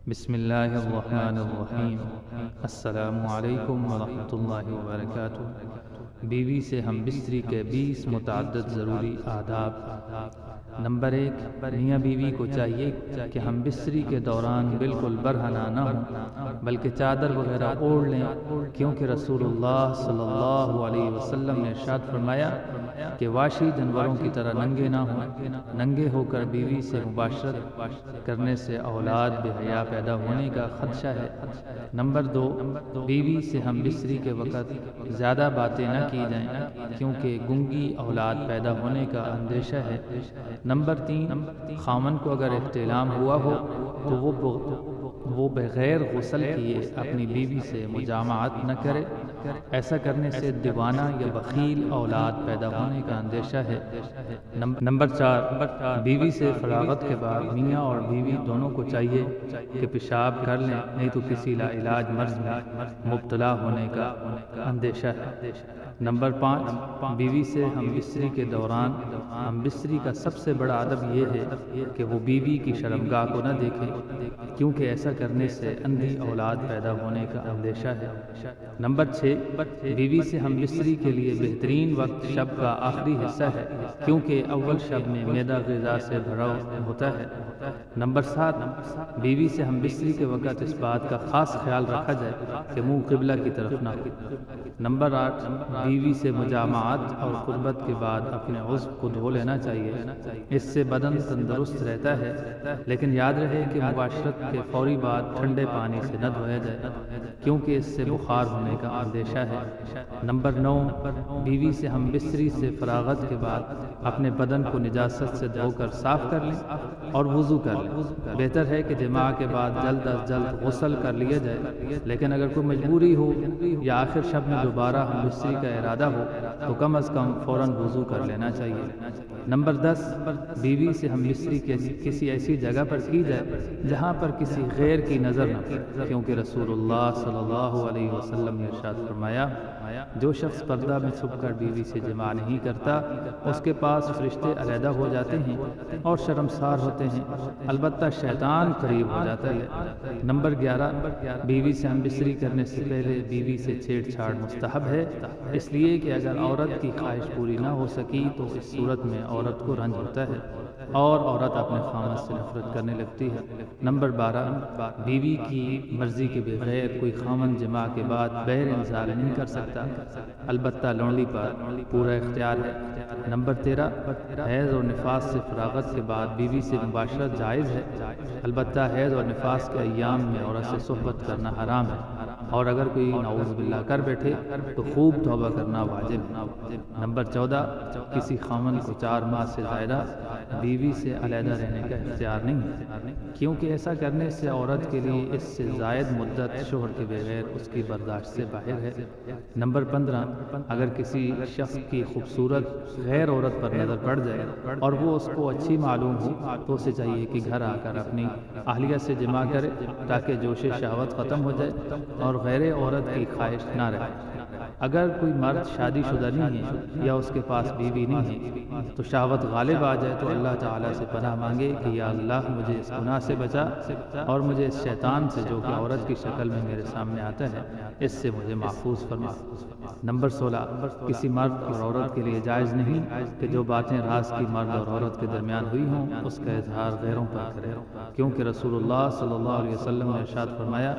بسم اللہ الرحمن الرحیم۔ السلام علیکم ورحمۃ اللہ وبرکاتہ۔ بیوی سے ہم بستری کے 20 متعدد ضروری آداب۔ نمبر 1، میاں بیوی کو چاہیے کہ ہم بستری کے دوران بالکل برہنہ نہ ہوں بلکہ چادر وغیرہ اوڑھ لیں، کیونکہ رسول اللہ صلی اللہ علیہ وسلم نے ارشاد فرمایا کہ وحشی جانوروں کی طرح ننگے نہ ہوں۔ ننگے ہو کر بیوی سے مباشرت کرنے سے اولاد بے حیا پیدا ہونے کا خدشہ ہے۔ نمبر 2، بیوی سے ہم بستری کے وقت زیادہ باتیں نہ کی جائیں، کیونکہ گنگی اولاد پیدا ہونے کا اندیشہ ہے۔ نمبر 3، خامن کو اگر احتلام ہوا ہو تو وہ بغیر غسل کیے اپنی بیوی سے مجامعت نہ کرے۔ ایسا کرنے سے دیوانہ یا بخیل اولاد پیدا ہونے کا اندیشہ ہے۔ نمبر 4، بیوی سے فراغت کے بعد میاں اور بیوی دونوں کو چاہیے کہ پیشاب کر لیں، نہیں تو کسی لا علاج مرض میں مبتلا ہونے کا اندیشہ ہے۔ نمبر 5، بیوی سے ہم بستری کے دوران ہم بستری کا سب سے بڑا ادب یہ ہے کہ وہ بیوی کی شرمگاہ کو نہ دیکھے، کیونکہ ایسا کرنے سے اندھی اولاد پیدا ہونے کا اندیشہ ہے۔ نمبر 6، بیوی سے ہم بستری کے لیے بہترین وقت شب کا آخری حصہ ہے، کیونکہ اول شب میں معدہ غذا سے بھرا ہوتا ہے۔ نمبر 7، بیوی سے ہم بستری کے وقت اس بات کا خاص خیال رکھا جائے کہ منہ قبلہ کی طرف نہ ہو۔ نمبر 8، بیوی سے مجامعت اور قربت کے بعد اپنے عضو کو دھو لینا چاہیے، اس سے بدن تندرست رہتا ہے، لیکن یاد رہے کہ مباشرت کے فوری بعد ٹھنڈے پانی سے نہ دھویا جائے، کیونکہ اس سے بخار ہونے کا اندیشہ ہے۔ نمبر 9، بیوی سے ہم بستری سے فراغت کے بعد اپنے بدن کو نجاست سے دھو کر صاف کر لیں اور وضو کر لیں۔ بہتر ہے کہ جماع کے بعد جلد از جلد غسل کر لیا جائے، لیکن اگر کوئی مجبوری ہو یا آخر شب میں دوبارہ ہم بستری کا ارادہ ہو تو کم از کم فوراً وضو کر لینا چاہیے۔ نمبر 10، بیوی سے ہم بستری کسی ایسی جگہ پر کی جائے جہاں پر کسی غیر کی نظر نہ پڑے، کیونکہ رسول اللہ صلی اللہ علیہ وسلم نے ارشاد فرمایا، جو شخص پردہ میں چھپ کر بیوی سے جماع نہیں کرتا اس کے پاس فرشتے علیحدہ ہو جاتے ہیں اور شرمسار ہوتے ہیں، البتہ شیطان قریب ہو جاتا ہے۔ نمبر 11، بیوی سے ہم بستری کرنے سے پہلے بیوی سے چھیڑ چھاڑ مستحب ہے، اس لیے کہ اگر عورت کی خواہش پوری نہ ہو سکی تو اس صورت میں عورت کو رنج ہوتا ہے اور عورت اپنے خامد سے نفرت کرنے لگتی ہے۔ نمبر 12، بیوی کی مرضی کے بغیر کوئی خامن جماع کے بعد بغیر انزال نہیں کر سکتا، البتہ لونڈی پر پورا اختیار ہے۔ نمبر 13، حیض اور نفاس سے فراغت کے بعد بیوی سے مباشرت جائز ہے، البتہ حیض اور نفاس کے ایام میں عورت سے صحبت کرنا حرام ہے، اور اگر کوئی نعوذ باللہ کر بیٹھے تو خوب توبہ کرنا واجب ہے۔ نمبر 14، کسی خامن کو 4 ماہ سے زائدہ بیوی سے علیحدہ رہنے کا اختیار نہیں ہے، کیونکہ ایسا کرنے سے عورت کے لیے اس سے زائد مدت شوہر کے بغیر اس کی برداشت سے باہر ہے۔ نمبر 15، اگر کسی شخص کی خوبصورت غیر عورت پر نظر پڑ جائے اور وہ اس کو اچھی معلوم ہو تو اسے چاہیے کہ گھر آ کر اپنی اہلیہ سے جماع کرے تاکہ جوش شہوت ختم ہو جائے اور غیر عورت کی خواہش نہ رہے۔ اگر کوئی مرد شادی شدہ نہیں ہے یا اس کے پاس بیوی نہیں ہے تو شہوت غالب آ جائے تو اللہ تعالیٰ سے پناہ مانگے کہ یا اللہ مجھے اس گناہ سے بچا اور مجھے اس شیطان سے جو کہ عورت کی شکل میں میرے سامنے آتا ہے اس سے مجھے محفوظ فرما۔ نمبر 16، کسی مرد اور عورت کے لیے جائز نہیں کہ جو باتیں راز کی مرد اور عورت کے درمیان ہوئی ہوں اس کا اظہار غیروں پر کرے، کیونکہ رسول اللہ صلی اللہ علیہ وسلم نے ارشاد فرمایا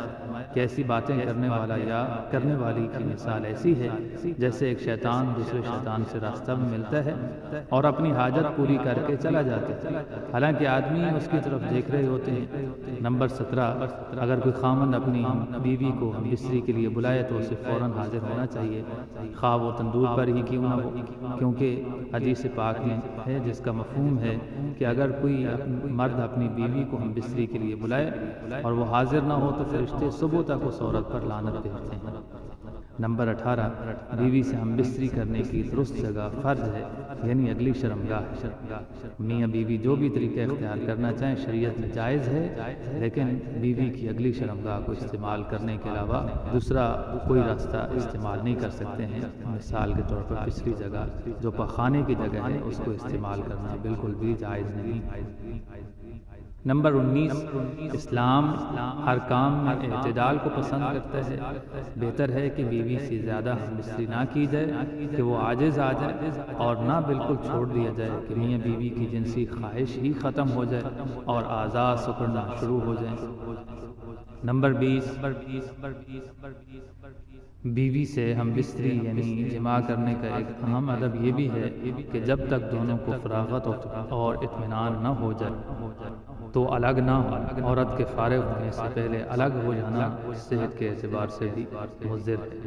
کہ ایسی باتیں کرنے والا یا کرنے والی کی مثال ایسی ہے جیسے ایک شیطان دوسرے شیطان سے راستہ میں ملتا ہے اور اپنی حاجت پوری کر کے چلا جاتا ہے، حالانکہ آدمی اس کی طرف دیکھ رہے ہوتے ہیں۔ نمبر 17، اگر کوئی خامن اپنی بیوی کو بستری کے لیے بلائے تو اسے فوراً حاضر ہونا چاہیے، خواہ وہ تندور پر ہی کیوں نہ ہو، کیونکہ حدیث پاک میں ہے جس کا مفہوم ہے کہ اگر کوئی مرد اپنی بیوی کو ہم بستری کے لیے بلائے اور وہ حاضر نہ ہو تو فرشتے صبح تک اس عورت پر لعنت بھیجتے ہیں۔ نمبر 18، بیوی سے ہم بستری کرنے کی درست جگہ فرض ہے، یعنی اگلی شرمگاہ۔ میاں بیوی جو بھی طریقہ اختیار کرنا چاہیں شریعت میں جائز ہے، لیکن بیوی کی اگلی شرمگاہ کو استعمال کرنے کے علاوہ دوسرا کوئی راستہ استعمال نہیں کر سکتے ہیں۔ مثال کے طور پر پچھلی جگہ جو پخانے کی جگہ ہے اس کو استعمال کرنا بالکل بھی جائز نہیں۔ نمبر 19، اسلام ہر کام میں اعتدال کو پسند کرتا ہے۔ بہتر ہے کہ بیوی سے زیادہ ہم بستری نہ کی جائے کہ وہ عاجز آ جائے، اور نہ بالکل چھوڑ دیا جائے کہ میاں بیوی کی جنسی خواہش ہی ختم ہو جائے اور اعضاء سکڑنا شروع ہو جائیں۔ نمبر 20، بیوی سے ہم بستری یعنی جماع کرنے کا ایک اہم ادب یہ بھی ہے کہ جب تک دونوں کو فراغت اور اطمینان نہ ہو جائے تو الگ نہ ہو۔ عورت کے فارغ ہونے سے پہلے الگ ہو جانا صحت کے اعتبار سے بھی مضر ہے۔